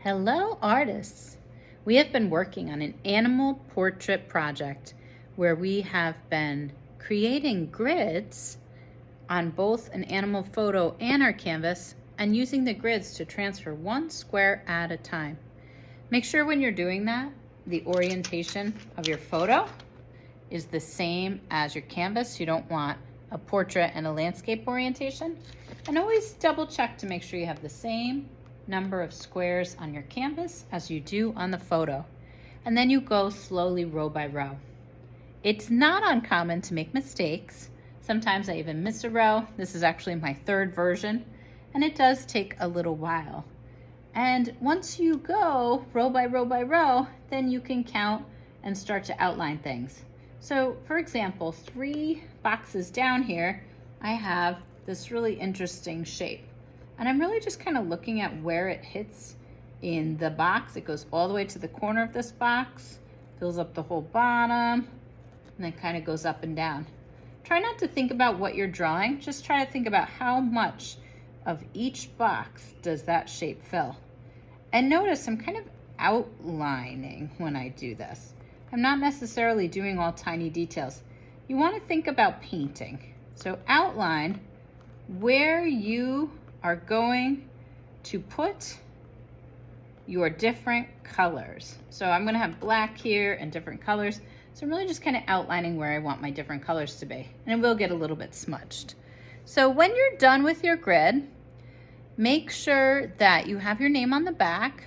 Hello, artists. We have been working on an animal portrait project where we have been creating grids on both an animal photo and our canvas and using the grids to transfer one square at a time. Make sure when you're doing that, the orientation of your photo is the same as your canvas. You don't want a portrait and a landscape orientation. And always double check to make sure you have the same number of squares on your canvas as you do on the photo. And then you go slowly row by row. It's not uncommon to make mistakes. Sometimes I even miss a row. This is actually my third version, and it does take a little while. And once you go row by row by row, then you can count and start to outline things. So for example, 3 boxes down here, I have this really interesting shape. And I'm really just kind of looking at where it hits in the box. It goes all the way to the corner of this box, fills up the whole bottom, and then kind of goes up and down. Try not to think about what you're drawing. Just try to think about how much of each box does that shape fill. And notice I'm kind of outlining when I do this. I'm not necessarily doing all tiny details. You want to think about painting. So outline where you are going to put your different colors. So I'm gonna have black here and different colors. So I'm really just kind of outlining where I want my different colors to be. And it will get a little bit smudged. So when you're done with your grid, make sure that you have your name on the back.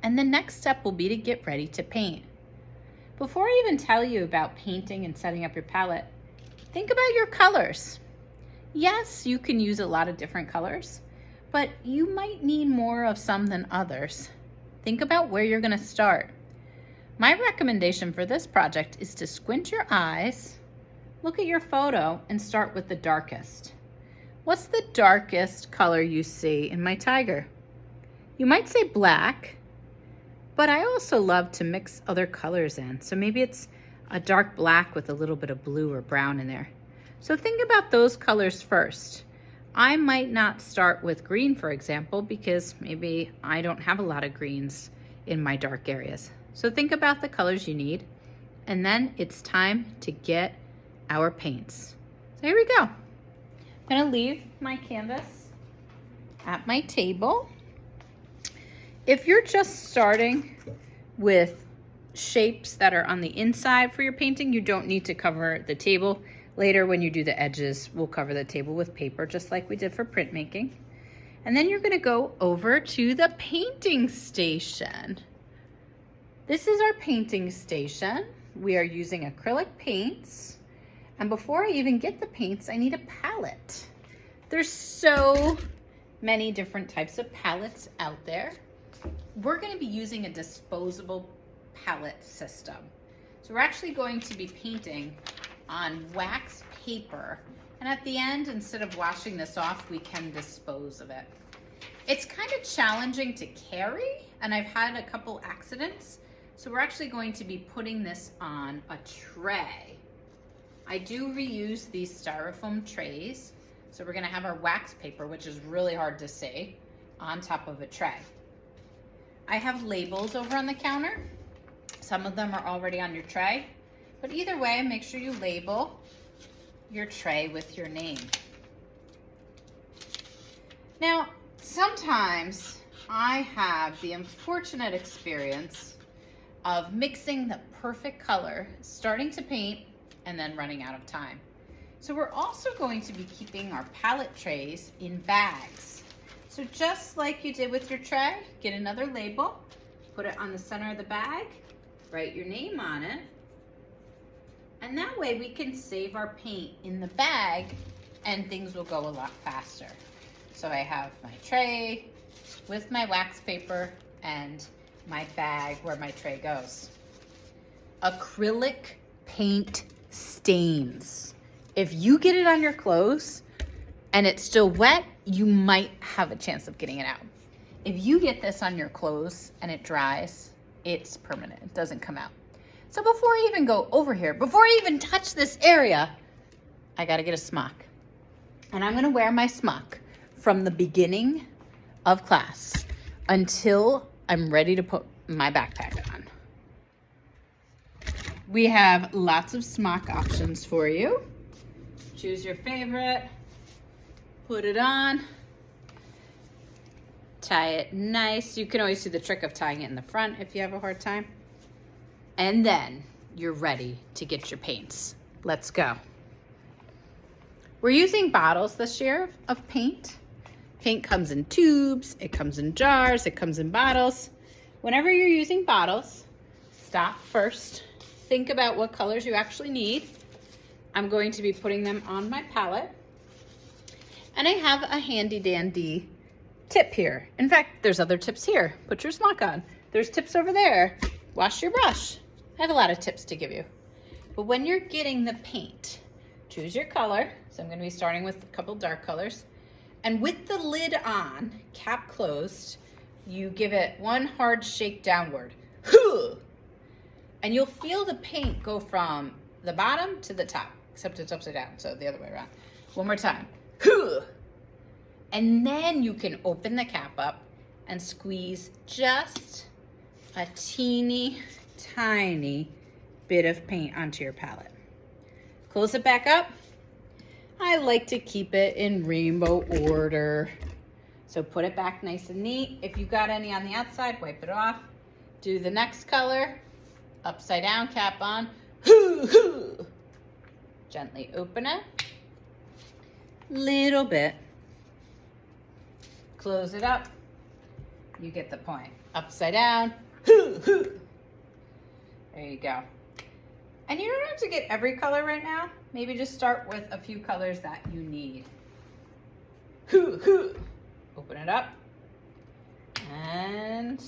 And the next step will be to get ready to paint. Before I even tell you about painting and setting up your palette, think about your colors. Yes, you can use a lot of different colors, but you might need more of some than others. Think about where you're gonna start. My recommendation for this project is to squint your eyes, look at your photo, and start with the darkest. What's the darkest color you see in my tiger? You might say black, but I also love to mix other colors in. So maybe it's a dark black with a little bit of blue or brown in there. So think about those colors first. I might not start with green, for example, because maybe I don't have a lot of greens in my dark areas. So think about the colors you need, and then it's time to get our paints. So here we go. I'm gonna leave my canvas at my table. If you're just starting with shapes that are on the inside for your painting, you don't need to cover the table. Later, when you do the edges, we'll cover the table with paper, just like we did for printmaking. And then you're gonna go over to the painting station. This is our painting station. We are using acrylic paints. And before I even get the paints, I need a palette. There's so many different types of palettes out there. We're gonna be using a disposable palette system. So we're actually going to be painting on wax paper. And at the end, instead of washing this off, we can dispose of it. It's kind of challenging to carry, and I've had a couple accidents. So we're actually going to be putting this on a tray. I do reuse these styrofoam trays. So we're gonna have our wax paper, which is really hard to see, on top of a tray. I have labels over on the counter. Some of them are already on your tray. But either way, make sure you label your tray with your name. Now, sometimes I have the unfortunate experience of mixing the perfect color, starting to paint, and then running out of time. So we're also going to be keeping our palette trays in bags. So just like you did with your tray, get another label, put it on the center of the bag, write your name on it, and that way we can save our paint in the bag and things will go a lot faster. So I have my tray with my wax paper and my bag where my tray goes. Acrylic paint stains. If you get it on your clothes and it's still wet, you might have a chance of getting it out. If you get this on your clothes and it dries, it's permanent, it doesn't come out. So before I even go over here, before I even touch this area, I gotta get a smock. And I'm gonna wear my smock from the beginning of class. until I'm ready to put my backpack on. We have lots of smock options for you. Choose your favorite, put it on, tie it nice. You can always do the trick of tying it in the front if you have a hard time. And then you're ready to get your paints. Let's go. We're using bottles this year of paint. Paint comes in tubes, it comes in jars, it comes in bottles. Whenever you're using bottles, stop first. Think about what colors you actually need. I'm going to be putting them on my palette. And I have a handy dandy tip here. In fact, there's other tips here. Put your smock on. There's tips over there. Wash your brush. I have a lot of tips to give you. But when you're getting the paint, choose your color. So I'm going to be starting with a couple dark colors. And with the lid on, cap closed, you give it one hard shake downward. And you'll feel the paint go from the bottom to the top, except it's upside down, so the other way around. One more time. And then you can open the cap up and squeeze just a teeny tiny bit of paint onto your palette. Close it back up. I like to keep it in rainbow order. So put it back nice and neat. If you've got any on the outside, wipe it off. Do the next color. Upside down, cap on. Gently open it. Little bit. Close it up. You get the point. Upside down. There you go. And you don't have to get every color right now. Maybe just start with a few colors that you need. Open it up. And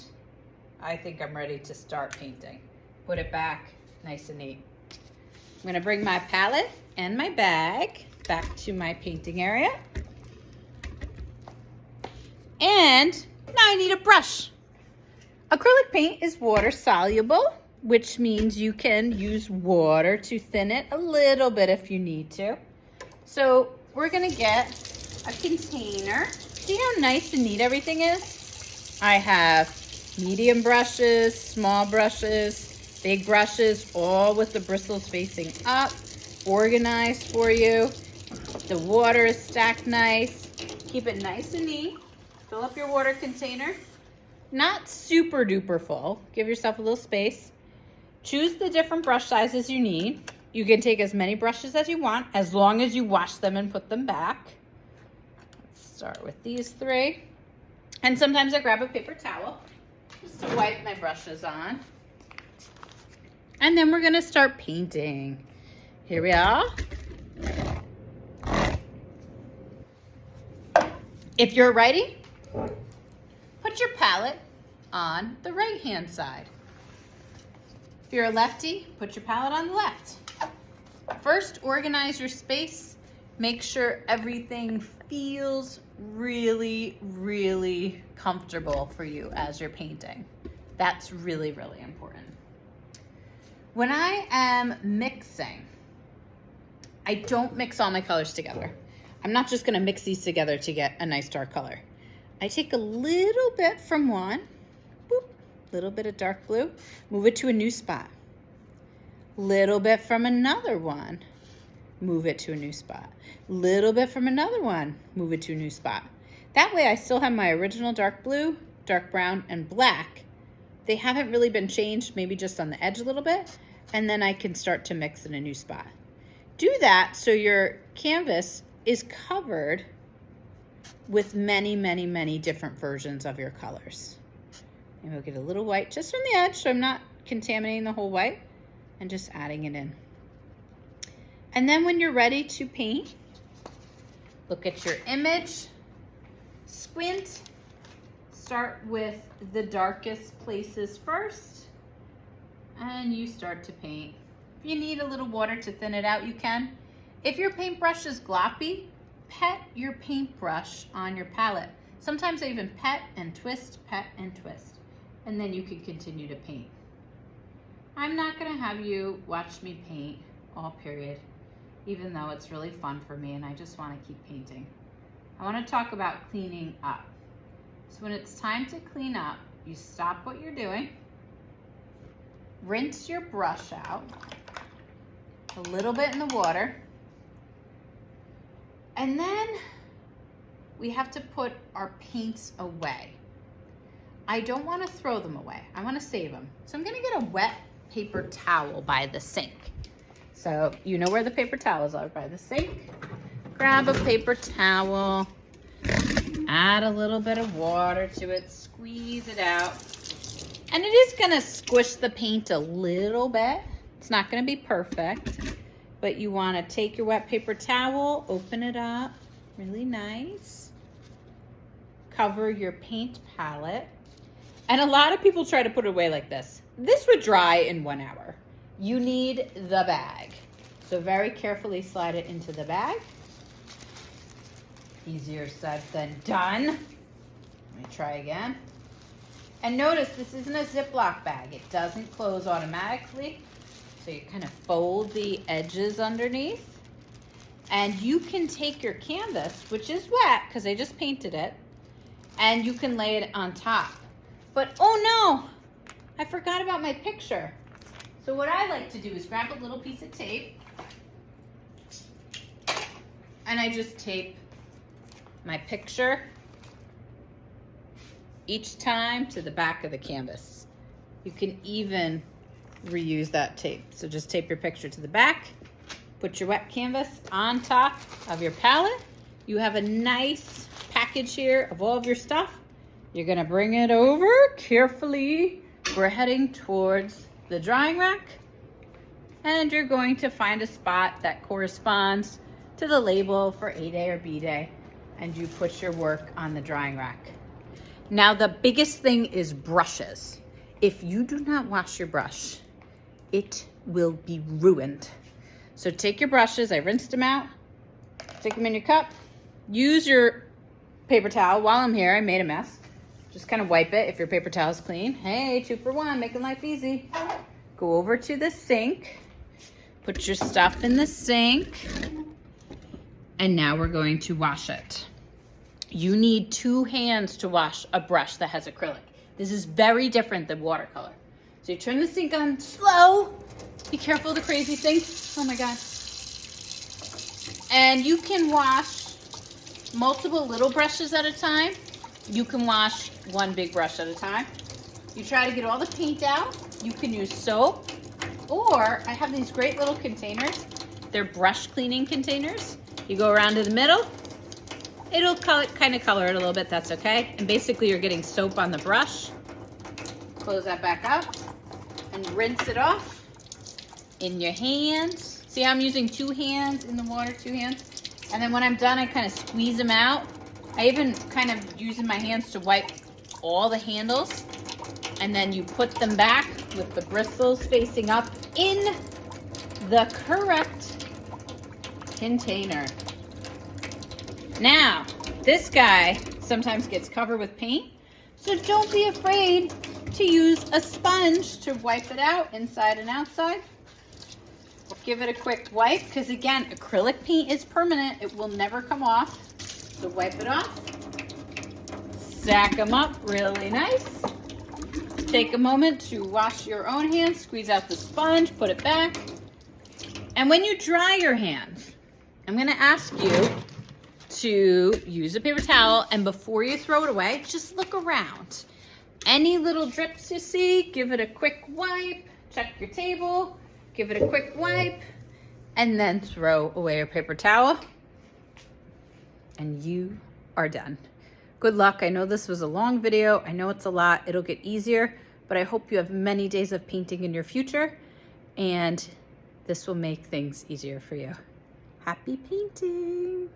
I think I'm ready to start painting. Put it back nice and neat. I'm gonna bring my palette and my bag back to my painting area. And now I need a brush. Acrylic paint is water soluble, which means you can use water to thin it a little bit if you need to. So we're gonna get a container. See how nice and neat everything is? I have medium brushes, small brushes, big brushes, all with the bristles facing up, organized for you. The water is stacked nice. Keep it nice and neat. Fill up your water container. Not super duper full. Give yourself a little space. Choose the different brush sizes you need. You can take as many brushes as you want, as long as you wash them and put them back. Let's start with these three. And sometimes I grab a paper towel just to wipe my brushes on. And then we're gonna start painting. Here we are. If you're ready, put your palette on the right-hand side. If you're a lefty, put your palette on the left. First, organize your space. Make sure everything feels really, really comfortable for you as you're painting. That's really, really important. When I am mixing, I don't mix all my colors together. I'm not just gonna mix these together to get a nice dark color. I take a little bit from one, boop, little bit of dark blue, move it to a new spot. Little bit from another one, move it to a new spot. Little bit from another one, move it to a new spot. That way I still have my original dark blue, dark brown, and black. They haven't really been changed, maybe just on the edge a little bit, and then I can start to mix in a new spot. Do that so your canvas is covered with many, many, many different versions of your colors. And we'll get a little white just from the edge so I'm not contaminating the whole white, and just adding it in. And then when you're ready to paint, look at your image, squint, start with the darkest places first, and you start to paint. If you need a little water to thin it out, you can. If your paintbrush is gloppy, pet your paintbrush on your palette. Sometimes I even pet and twist, and then you can continue to paint. I'm not gonna have you watch me paint all period, even though it's really fun for me and I just wanna keep painting. I wanna talk about cleaning up. So when it's time to clean up, you stop what you're doing, rinse your brush out, a little bit in the water, and then we have to put our paints away. I don't want to throw them away. I want to save them. So I'm going to get a wet paper towel by the sink. So you know where the paper towels are, by the sink. Grab a paper towel, add a little bit of water to it, squeeze it out. And it is going to squish the paint a little bit. It's not going to be perfect, but you want to take your wet paper towel, open it up, really nice. Cover your paint palette. And a lot of people try to put it away like this. This would dry in 1 hour. You need the bag. So very carefully slide it into the bag. Easier said than done. Let me try again. And notice this isn't a Ziploc bag. It doesn't close automatically. So you kind of fold the edges underneath. And you can take your canvas, which is wet because I just painted it, and you can lay it on top. But oh no, I forgot about my picture. So what I like to do is grab a little piece of tape and I just tape my picture each time to the back of the canvas. You can even reuse that tape. So just tape your picture to the back, put your wet canvas on top of your palette. You have a nice package here of all of your stuff. You're gonna bring it over carefully. We're heading towards the drying rack, and you're going to find a spot that corresponds to the label for A day or B day, and you put your work on the drying rack. Now the biggest thing is brushes. If you do not wash your brush, it will be ruined. So take your brushes, I rinsed them out, stick them in your cup, use your paper towel. While I'm here, I made a mess. Just kind of wipe it if your paper towel is clean. Hey, 2 for 1, making life easy. Go over to the sink, put your stuff in the sink, and now we're going to wash it. You need 2 hands to wash a brush that has acrylic. This is very different than watercolor. So you turn the sink on slow. Be careful of the crazy things. Oh my God. And you can wash multiple little brushes at a time. You can wash 1 big brush at a time. You try to get all the paint out. You can use soap, or I have these great little containers. They're brush cleaning containers. You go around to the middle. It'll kind of color it a little bit, that's okay. And basically you're getting soap on the brush. Close that back up and rinse it off in your hands. See how I'm using 2 hands in the water, 2 hands? And then when I'm done, I kind of squeeze them out. I even kind of using my hands to wipe all the handles, and then you put them back with the bristles facing up in the correct container. Now, this guy sometimes gets covered with paint, so don't be afraid to use a sponge to wipe it out inside and outside. Give it a quick wipe, because again, acrylic paint is permanent. It will never come off. So wipe it off, stack them up really nice. Take a moment to wash your own hands, squeeze out the sponge, put it back. And when you dry your hands, I'm gonna ask you to use a paper towel, and before you throw it away, just look around. Any little drips you see, give it a quick wipe, check your table, give it a quick wipe, and then throw away your paper towel. And you are done. Good luck. I know this was a long video. I know it's a lot. It'll get easier, but I hope you have many days of painting in your future, and this will make things easier for you. Happy painting.